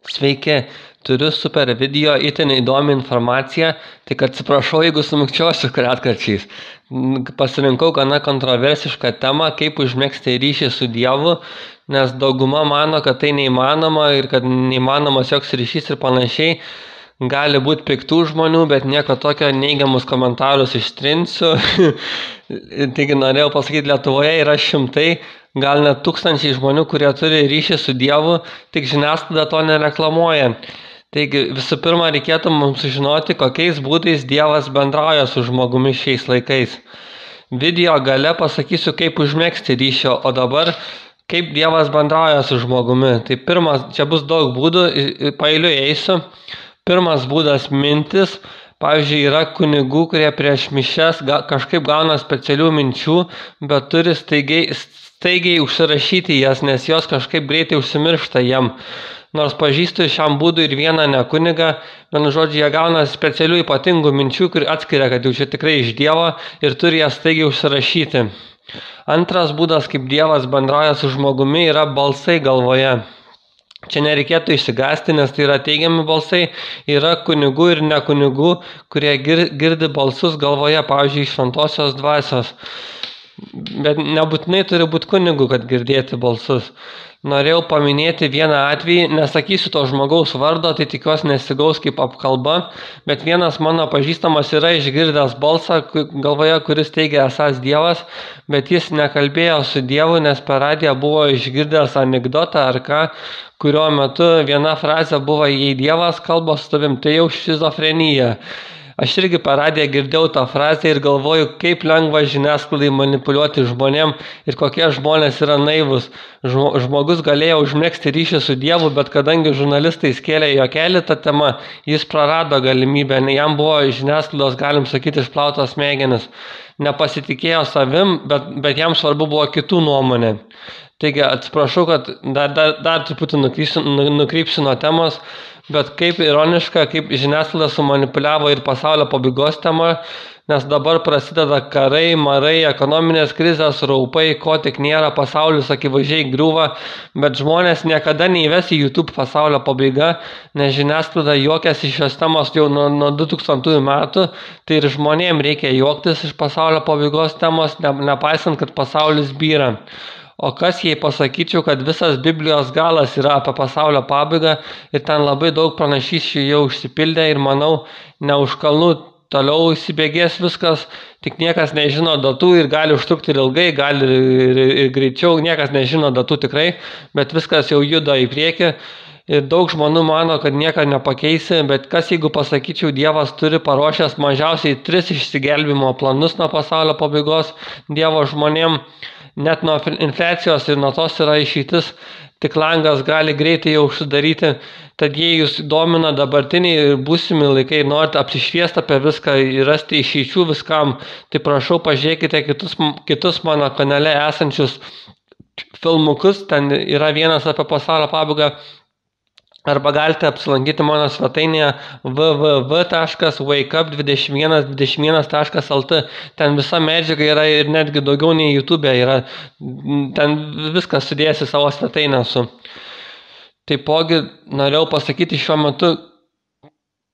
Sveiki, turiu super video, itin įdomią informaciją, tik atsiprašau, jeigu sumikčiosiu retkarčiais. Pasirinkau gana kontroversišką temą, kaip užmegzti ryšį su Dievu, nes dauguma mano, kad tai neįmanoma ir kad neįmanomas joks ryšys ir panašiai. Gali būti piktų žmonių, bet nieko tokio, neigiamus komentarus ištrinsiu. Taigi norėjau pasakyti, Lietuvoje yra šimtai, gal net tūkstančiai žmonių, kurie turi ryšį su Dievu, tik žiniasklaida to nereklamuoja. Taigi visų pirma, reikėtų mums sužinoti, kokiais būdais Dievas bendrauja su žmogumi šiais laikais. Video gale pasakysiu, kaip užmegzti ryšio, o dabar kaip Dievas bendrauja su žmogumi. Tai pirmas, čia bus daug būdų, paeiliui eisiu. Pirmas būdas mintis. Pavyzdžiui, yra kunigų, kurie prieš mišias kažkaip gauna specialių minčių, bet turi staigiai užsirašyti jas, nes jos kažkaip greitai užsimiršta jiem. Nors pažįstu šiam būdui ir vieną ne kunigą, vienu žodžiu, jie gauna specialių ypatingų minčių, kur atskiria, kad jau čia tikrai iš Dievo ir turi jas staigiai užsirašyti. Antras būdas, kaip Dievas bendrauja su žmogumi, yra balsai galvoje. Čia nereikėtų išsigąsti, nes tai yra teigiami balsai, yra kunigų ir ne kunigų, kurie girdi balsus galvoje, pavyzdžiui, šventosios dvasios. Bet nebūtinai turi būti kunigų, kad girdėti balsus. Norėjau paminėti vieną atvejį, nesakysiu to žmogaus vardo, tai tikiuosi nesigaus kaip apkalba, bet vienas mano pažįstamas yra išgirdęs balsą galvoje, kuris teigia esąs Dievas, bet jis nekalbėjo su Dievu, nes per radiją buvo išgirdęs anekdotą ar ką, kurio metu viena frazė buvo, jei Dievas kalba su tavim, tai jau šizofrenija. Aš irgi per radiją girdėjau tą frazę ir galvoju, kaip lengva žiniasklaidai manipuliuoti žmonėm ir kokie žmonės yra naivus. Žmogus galėjo užmegzti ryšį su Dievu, bet kadangi žurnalistai skėlė juokelį tą temą, jis prarado galimybę, jam buvo žiniasklaidos, galim sakyti, išplautos smegenis. Nepasitikėjo savim, bet jam svarbu buvo kitų nuomonė. Taigi atsiprašau, kad dar truputį nukrypsiu nuo temos, bet kaip ironiška, kaip žiniasklaida sumanipuliavo ir pasaulio pabaigos tema, nes dabar prasideda karai, marai, ekonominės krizės, raupai, ko tik nėra, pasaulis akivaizdžiai griūva, bet žmonės niekada neįves į YouTube pasaulio pabaiga, nes žiniasklaida juokiasi šios temos jau nuo 2000 metų, tai ir žmonėm reikia juoktis iš pasaulio pabaigos temos, nepaisant, kad pasaulis byra. O kas jei pasakyčiau, kad visas Biblijos galas yra apie pasaulio pabaigą ir ten labai daug pranašysčių jau užsipildė ir manau, ne už kalnų toliau įsibėgės viskas, tik niekas nežino datų ir gali užtrukti ir ilgai, gali ir greičiau, niekas nežino datų tikrai, bet viskas jau juda į priekį. Ir daug žmonių mano, kad nieko nepakeisi, bet kas jeigu pasakyčiau, Dievas turi paruošęs mažiausiai 3 išsigelbimo planus nuo pasaulio pabaigos Dievo žmonėm. Net nuo infliacijos ir nuo tos yra išeitis, tik langas gali greitai jau užsidaryti. Tad jei jūs domina dabartiniai ir būsimi laikai, norite apsišviesti apie viską ir rasti išeičių viskam, tai prašau pažiūrėkite kitus mano kanale esančius filmukus, ten yra vienas apie pasaulio pabaigą. Arba galite apsilankyti mano svetainėje www.wakeup2121.lt. Ten visa medžiaga yra ir netgi daugiau nei YouTube yra. Ten viskas sudėjęs į savo svetainę su. Taipogi norėjau pasakyti šiuo metu,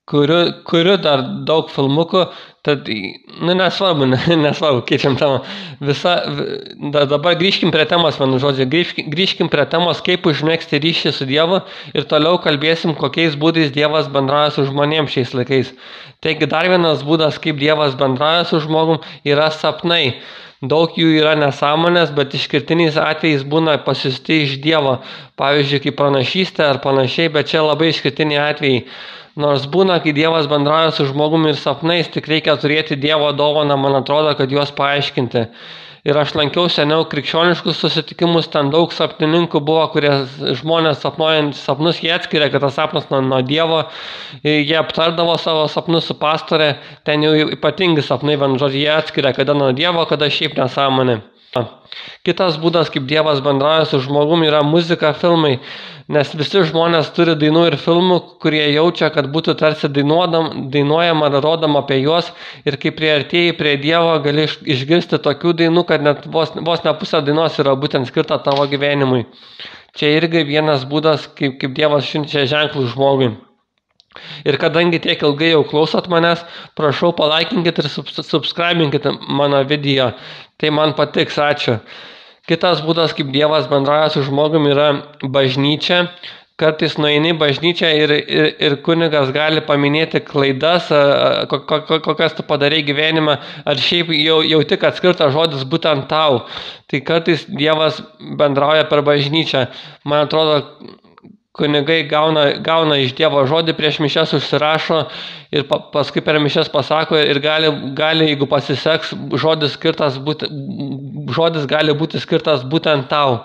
kuriu dar daug filmukų, tad, nesvarbu, keičiam temą. Dabar grįžkim prie temos, vienu žodžiu, grįžkim prie temos, kaip užmegzti ryšį su Dievu ir toliau kalbėsim, kokiais būdais Dievas bendrauja su žmonėms šiais laikais. Taigi dar vienas būdas, kaip Dievas bendrauja su žmogum, yra sapnai. Daug jų yra nesąmonės, bet išskirtiniais atvejais būna pasiųsti iš Dievo, pavyzdžiui, kaip pranašystė ar panašiai, bet čia labai išskirtiniai atvejai. Nors būna, kai Dievas bendrauja su žmogumi ir sapnais, tik reikia turėti Dievo dovaną, man atrodo, kad juos paaiškinti. Ir aš lankiau seniau krikščioniškus susitikimus, ten daug sapnininkų buvo, kurie žmonės sapnuojant sapnus, jie atskiria, kad tas sapnas nuo Dievo, jie aptardavo savo sapnus su pastorė, ten jau ypatingi sapnai, vienu žodžiu, jie atskiria, kada nuo Dievo, kada šiaip nesąmonė. Kitas būdas, kaip Dievas bendrauja su žmogumi, yra muzika, filmai, nes visi žmonės turi dainų ir filmų, kurie jaučia, kad būtų tarsi dainuojama ar rodoma apie juos, ir kai priartėjai prie Dievo, gali išgirsti tokių dainų, kad net vos ne pusė dainos yra būtent skirta tavo gyvenimui. Čia irgi vienas būdas, kaip Dievas siunčia ženklus žmogui. Ir kadangi tiek ilgai jau klausot manęs, prašau palaikinkit ir subscribinkit mano video. Tai man patiks, ačiū. Kitas būdas, kaip Dievas bendrauja su žmogumi, yra bažnyčia. Kartais nueini bažnyčią ir kunigas gali paminėti klaidas, kokias tu padarai gyvenime, ar šiaip jau tik atskirtas žodis būtent tau. Tai kartais Dievas bendrauja per bažnyčią. Man atrodo, kunigai gauna iš Dievo žodį, prieš mišias užsirašo ir paskui per mišias pasako ir gali, jeigu pasiseks, žodis gali būti skirtas būtent tau.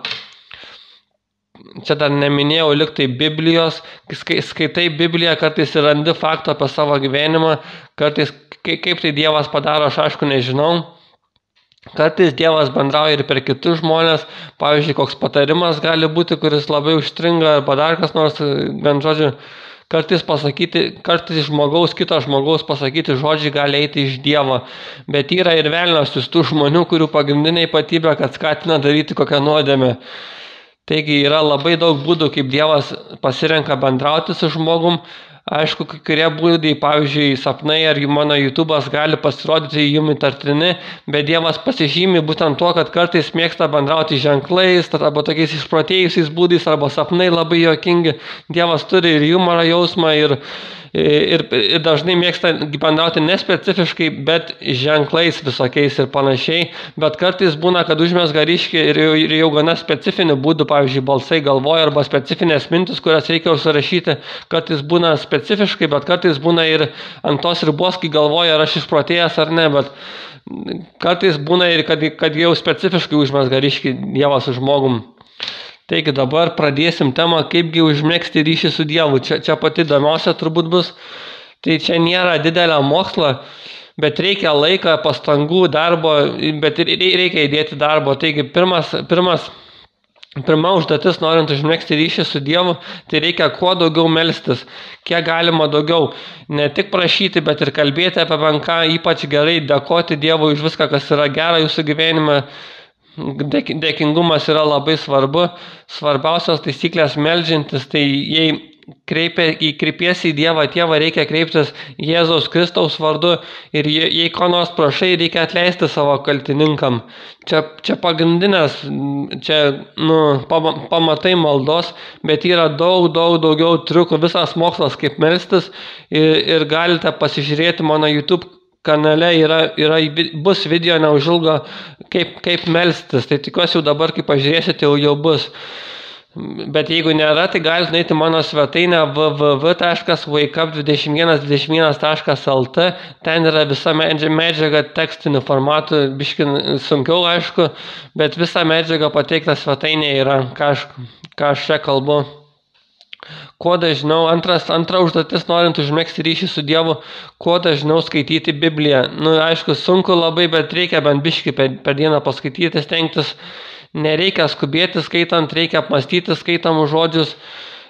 Čia dar neminėjau liktai Biblijos, skaitai Bibliją, kartais ir randi faktą apie savo gyvenimą, kartais kaip tai Dievas padaro, aš aišku nežinau. Kartais Dievas bendrauja ir per kitus žmonės, pavyzdžiui, koks patarimas gali būti, kuris labai užstringa, arba dar kas nors, bent žodžiu, kartais kito žmogaus pasakyti žodžiai gali eiti iš Dievo, bet yra ir velnias tų žmonių, kurių pagrindinė ypatybė, kad skatina daryti kokią nuodėmę. Taigi yra labai daug būdų, kaip Dievas pasirenka bendrauti su žmogum. Aišku, kai kurie būdai, pavyzdžiui, sapnai ar mano YouTube'as gali pasirodyti jums įtartini, bet Dievas pasižymi būtent tuo, kad kartais mėgsta bendrauti ženklais, arba tokiais išprotėjusiais būdais, arba sapnai labai juokingi. Dievas turi ir humoro jausmą, ir dažnai mėgsta bendrauti nespecifiškai, bet ženklais visokiais ir panašiai. Bet kartais būna, kad užmezga ryškį ir jau gana specifinių būdų, pavyzdžiui, balsai galvoja arba specifinės mintis, kurias reikia užsirašyti. Kartais būna specifiškai, bet kartais būna ir ant tos ribos, kai galvoja, ar aš išprotėjęs ar ne, bet kartais būna ir kad jau specifiškai užmezga ryškį Dievas su žmogum. Taigi dabar pradėsim temą, kaipgi užmegzti ryšį su Dievu. Čia pati įdomiausia turbūt bus. Tai čia nėra didelio mokslo, bet reikia laiką, pastangų, darbo, bet reikia įdėti darbo. Taigi pirma užduotis, norint užmegzti ryšį su Dievu, tai reikia kuo daugiau melstis, kiek galima daugiau. Ne tik prašyti, bet ir kalbėti apie banką, ypač gerai dėkoti Dievui už viską, kas yra gera jūsų gyvenime. Dėkingumas yra labai svarbu. Svarbiausios taisyklės meldžiantis, tai jei kreipiesi į Dievą Tėvą, reikia kreiptis Jėzaus Kristaus vardu, ir jei ko nors prašai, reikia atleisti savo kaltininkam. Čia pagrindinės, pamatai maldos, bet yra daugiau triukų, visas mokslas kaip melstis, ir galite pasižiūrėti mano YouTube kanale, bus video neužilgo kaip melstis, tai tikiuosi jau dabar, kai pažiūrėsite, jau bus. Bet jeigu nėra, tai galite nueiti mano svetainę www.wakeup2121.lt, ten yra visa medžiaga tekstiniu formatu, biški sunkiau aišku, bet visa medžiaga pateikta svetainėje yra, ką aš čia kalbu. Kuo dažniau, antra užduotis, norint užmegzti ryšį su Dievu, kuo dažniau skaityti Bibliją. Aišku, sunku labai, bet reikia bent biškį per dieną paskaityti, stengtis. Nereikia skubėti skaitant, reikia apmastyti skaitamus žodžius.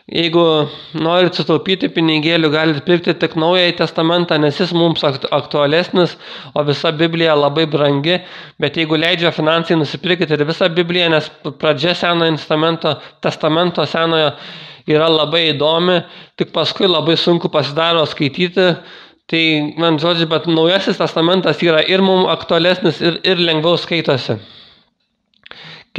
Jeigu norit sutaupyti pinigėlių, galite pirkti tik Naująjį testamentą, nes jis mums aktualesnis, o visa Biblija labai brangi. Bet jeigu leidžia finansai, nusipirkite ir visą Bibliją, nes pradžia Senojo testamento senojo yra labai įdomi, tik paskui labai sunku pasidaro skaityti. Tai, man žodžiu, bet Naujasis testamentas yra ir mums aktualesnis, ir lengviau skaitosi.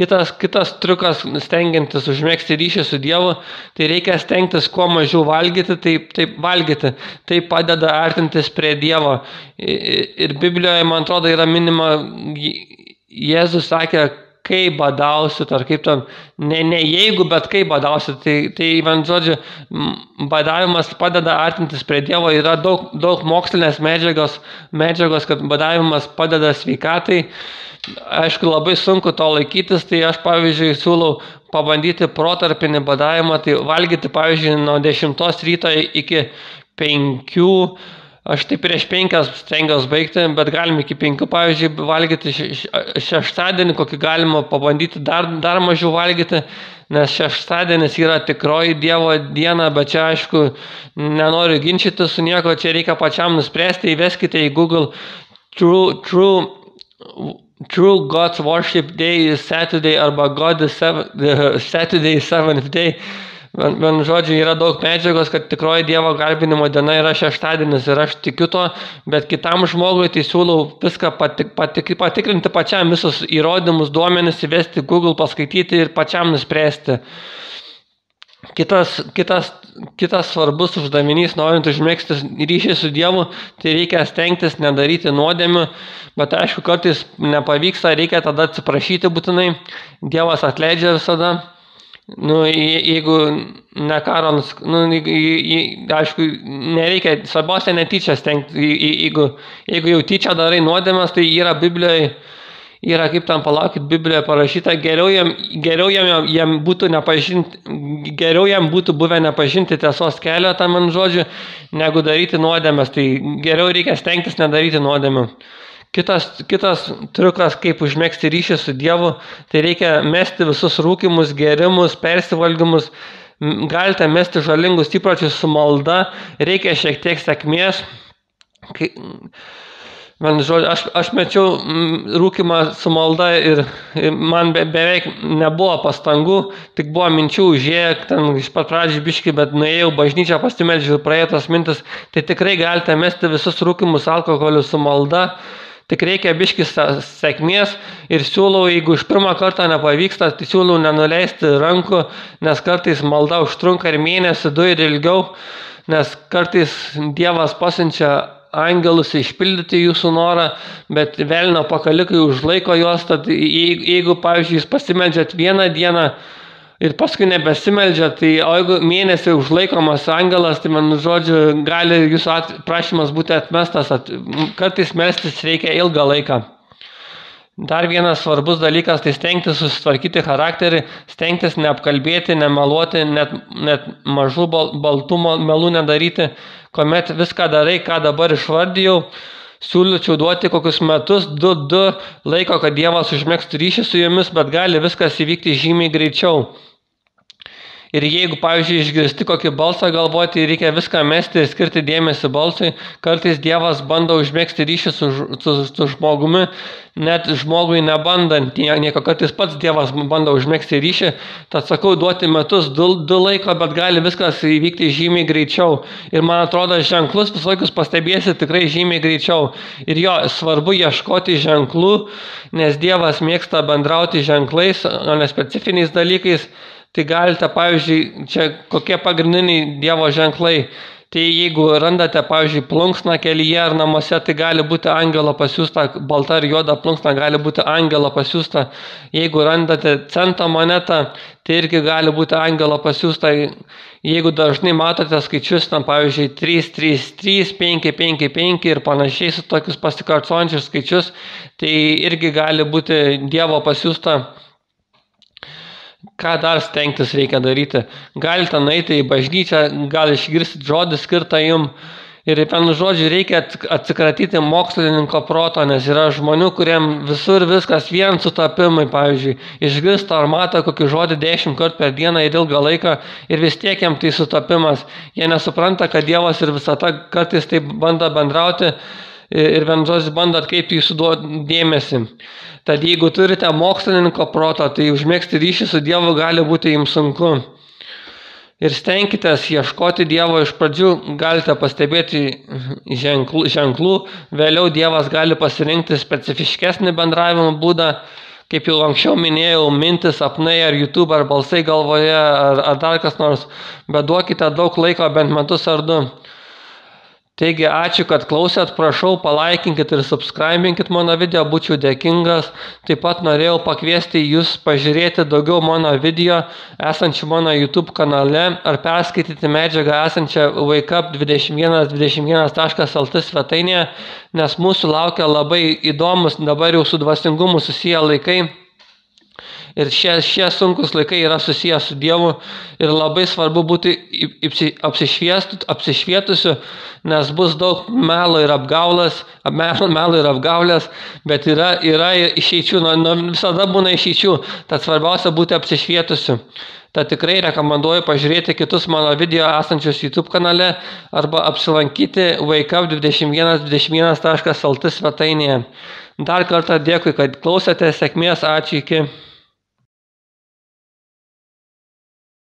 Kitas triukas, stengiantis užmegzti ryšį su Dievu, tai reikia stengtis kuo mažiau valgyti, taip valgyti. Tai padeda artintis prie Dievo. Ir Biblijoje, man atrodo, yra minima, Jėzus sakė, kai badausit, ar kaip ten, ne jeigu, bet kai badausit. Tai man žodžiu, badavimas padeda artintis prie Dievo. Yra daug mokslinės medžiagos, kad badavimas padeda sveikatai. Aišku, labai sunku to laikytis, tai aš, pavyzdžiui, siūlau pabandyti protarpinį badavimą, tai valgyti, pavyzdžiui, nuo 10 ryto iki 5, aš tai prieš 5 stengiuosi baigti, bet galim iki 5, pavyzdžiui, valgyti šeštadienį, kokį galima pabandyti dar mažiau valgyti, nes šeštadienis yra tikroji Dievo diena, bet čia, aišku, nenoriu ginčyti su nieko, čia reikia pačiam nuspręsti, įveskite į Google True True God's Worship Day is Saturday arba God is Saturday is 7th day. Vien žodžiu, yra daug medžiagos, kad tikroji Dievo garbinimo diena yra šeštadienis ir aš tikiu to, bet kitam žmogui tai siūlau viską patikrinti pačiam, visus įrodymus, duomenis įvesti Google, paskaityti ir pačiam nuspręsti. Kitas svarbus uždavinys, norint užmegzti ryšį su Dievu, tai reikia stengtis nedaryti nuodėmių, bet aišku, kartais nepavyksta, reikia tada atsiprašyti būtinai, Dievas atleidžia visada. Jeigu ne karo, aišku, nereikia, svarbiausia netyčia stengti, jeigu jau tyčia darai nuodėmes, tai yra Biblijoje, yra kaip ten palaukit Biblijoje parašyta, geriau jam būtų buvę nepažinti tiesos kelio, tam man žodžiu, negu daryti nuodėmes, tai geriau reikia stengtis nedaryti nuodėmių. Kitas triukas, kaip užmegzti ryšį su Dievu, tai reikia mesti visus rūkymus, gėrimus, persivalgymus, galite mesti žalingus įpročius su malda, reikia šiek tiek sėkmės. Aš mečiau rūkymą su malda ir man beveik nebuvo pastangų, tik buvo minčių užėję, ten iš pat pradžių biškį, bet nuėjau bažnyčią, pasimeldžiau ir praėjo tas mintis, tai tikrai galite mesti visus rūkymus, alkoholių su malda. Tik reikia biškį sėkmės ir siūlau, jeigu iš pirmą kartą nepavyksta, tai siūlau nenuleisti rankų, nes kartais malda užtrunka ir mėnesį, 2 ir ilgiau, nes kartais Dievas pasiunčia angelus išpildyti jūsų norą, bet velnio pakalikai užlaiko juos, tad jeigu, pavyzdžiui, jūs pasimeldžiat vieną dieną, ir paskui nebesimeldžia, tai o jeigu mėnesį užlaikomas angelas, tai man žodžiu, gali jūsų prašymas būti atmestas, kartais melstis reikia ilgą laiką. Dar vienas svarbus dalykas, tai stengtis susitvarkyti charakterį, stengtis neapkalbėti, nemeluoti, net mažų baltų melų nedaryti, kuomet viską darai, ką dabar išvardijau, siūlyčiau duoti kokius metus, 2 laiko, kad Dievas užmegztų ryšį su jumis, bet gali viskas įvykti žymiai greičiau. Ir jeigu, pavyzdžiui, išgirsti kokį balsą galvoti, reikia viską mesti ir skirti dėmesį balsui, kartais Dievas bando užmegzti ryšį su žmogumi, net žmogui nebandant nieko, kartais pats Dievas bando užmegzti ryšį, tad sakau, duoti metus, 2 laiko, bet gali viskas įvykti žymiai greičiau. Ir man atrodo, ženklus visokius pastebėsi tikrai žymiai greičiau. Ir jo, svarbu ieškoti ženklų, nes Dievas mėgsta bendrauti ženklais, o ne specifiniais dalykais. Tai galite, pavyzdžiui, čia kokie pagrindiniai Dievo ženklai. Tai jeigu randate, pavyzdžiui, plunksną kelyje ar namuose, tai gali būti angelo pasiūsta, balta ir juoda plunksna gali būti angelo pasiūsta. Jeigu randate cento monetą, tai irgi gali būti angelo pasiūsta. Jeigu dažnai matote skaičius, tam, pavyzdžiui, 3, 3, 3, 5, 5, 5 ir panašiai su tokius pasikartojančius skaičius, tai irgi gali būti Dievo pasiūsta. Ką dar stengtis reikia daryti? Galite nueiti į bažnyčią, gal išgirsti žodį skirtą jums. Ir vienu žodžiu reikia atsikratyti mokslininko proto, nes yra žmonių, kuriem visur viskas vien sutapimai, pavyzdžiui, išgirsta ar mato kokį žodį 10 kartų per dieną ir ilgą laiką ir vis tiek jam tai sutapimas. Jie nesupranta, kad Dievas ir visata kartais taip bando bendrauti ir vienu žodžiu bando atkreipti jūsų dėmesį. Tad jeigu turite mokslininko proto, tai užmegzti ryšį su Dievu gali būti jums sunku. Ir stenkitės ieškoti Dievo iš pradžių, galite pastebėti ženklų, vėliau Dievas gali pasirinkti specifiškesnį bendravimo būdą, kaip jau anksčiau minėjau, mintis, sapnai ar YouTube, ar balsai galvoje, ar dar kas nors, bet duokite daug laiko, bent metus ar 2. Taigi, ačiū, kad klausėt, prašau, palaikinkit ir subscribinkit mano video, būčiau dėkingas. Taip pat norėjau pakviesti jūs pažiūrėti daugiau mano video esančių mano YouTube kanale ar perskaityti medžiagą esančią wakeup2121.lt svetainėje, nes mūsų laukia labai įdomus, dabar jau su dvasingumu susiję laikai. Ir šie sunkus laikai yra susiję su Dievu ir labai svarbu būti apsišvietusiu, nes bus daug melo ir apgaulės, bet yra išeičių, visada būna išeičių, tad svarbiausia būti apsišvietusiu. Tad tikrai rekomenduoju pažiūrėti kitus mano video esančius YouTube kanale arba apsilankyti wakeup2121.lt svetainėje. Dar kartą dėkui, kad klausėte, sėkmės, ačiū, iki.